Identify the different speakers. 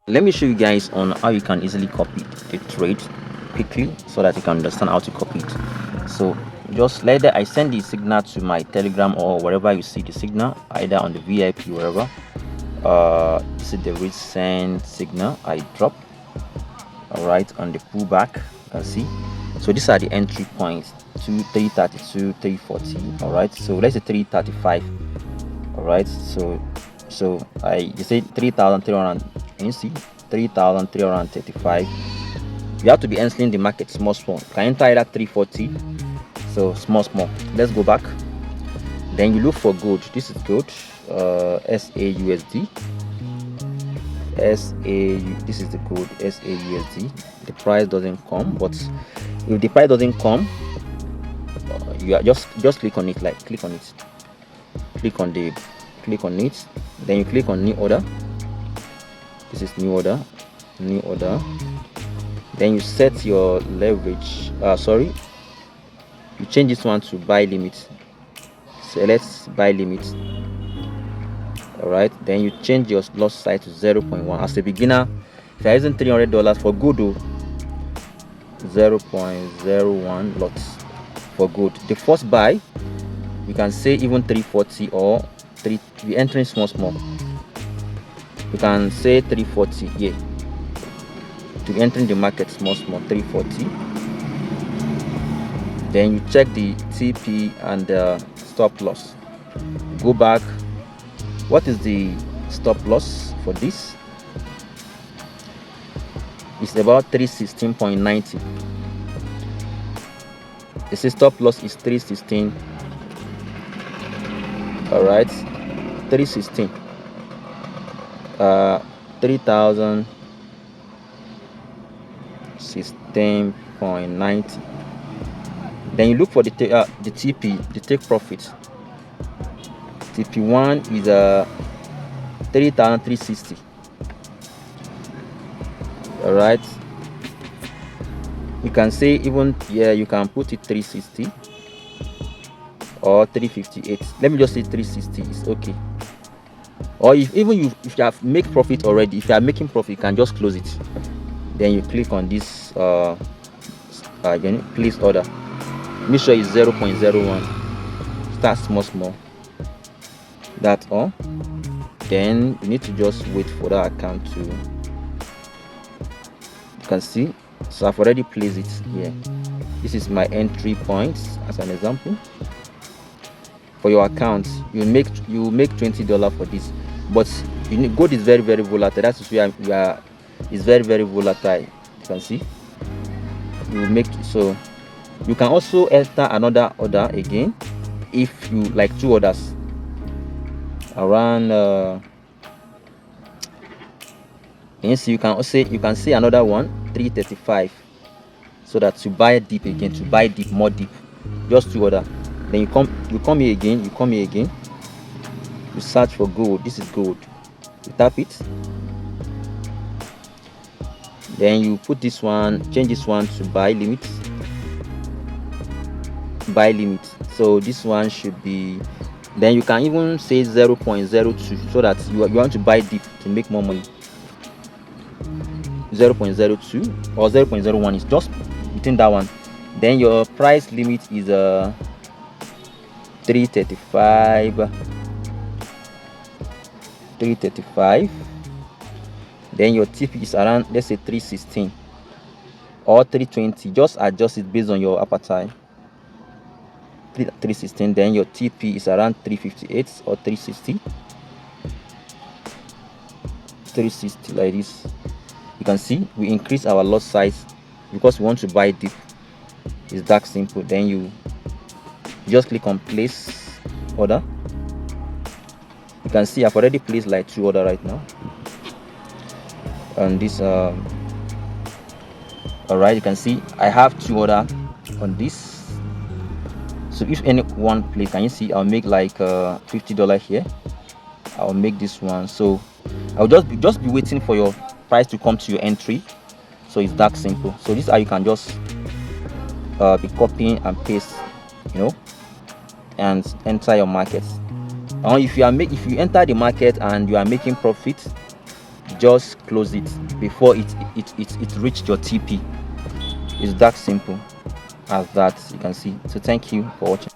Speaker 1: Let me show you guys on how you can easily copy the trade quickly so that you can understand how to copy it. So just later I send the signal to my Telegram or wherever you see the signal, either on the VIP, wherever. This is the recent signal I drop. All right, on the pullback, you can see. So these are the entry points: 332, 340. All right, so let's say 335. All right, so I you say 3,300, and you see 3,335. You have to be entering the market small. You can enter either 340, so small. Let's go back. Then you look for gold. This is gold, XAUUSD. This is the code XAUUSD. The price doesn't come, but if the price doesn't come, you are just click on it, click on it, click on it, then you click on new order. This is new order. Then you set your leverage. You change this one to buy limit. Select buy limit. All right, then you change your loss size to 0.1. As a beginner, if you're using $300 for good, 0.01 lots for good. The first buy, you can say even 340 or 3. We're entering small. You can say 340 here. To be entering the market small, 340. Then you check the TP and the stop loss. Go back. What is the stop loss for this? It's about 316.90. The stop loss is 316. All right, 316. 3,016.90. Then you look for the TP, the take profit. TP1 is 3,360. All right, you can say even you can put it 360 or 358. Let me just say 360 is okay. Or if you have make profit already, if you are making profit, you can just close it. Then you click on this place order. Make sure it's 0.01. Start small. That's all. Then you need to just wait for that account to. You can see, so I've already placed it here. This is my entry points as an example. For your account, you make $20 for this, but gold is very volatile. That's where we are. It's very volatile. You can see. You make so. You can also enter another order again if you like 2 orders around. You see, you can see another one 335, so that you buy deep again, to buy deep, more deep, just 2 order. Then you come here again, you search for gold. This is gold. You tap it, then you put this one, change this one to buy limit. So this one should be, then you can even say 0.02, so that you want to buy deep to make more money. 0.02 or 0.01 is just between that one. Then your price limit is 335. Then your TP is around, let's say 316 or 320. Just adjust it based on your appetite. 316. Then your TP is around 358 or 360. 360 like this. You can see we increase our lot size because we want to buy deep. It's that simple. Then you just click on place order. You can see I've already placed like 2 order right now. And this all right, you can see I have 2 order on this. So if any one place, can you see I'll make like $50 here. I'll make this one. So I'll just be waiting for your price to come to your entry. So it's that simple. So this is how you can just be copying and paste, and enter your market. If you enter the market and you are making profit, just close it before it reached your TP. It's that simple as that, you can see. So thank you for watching.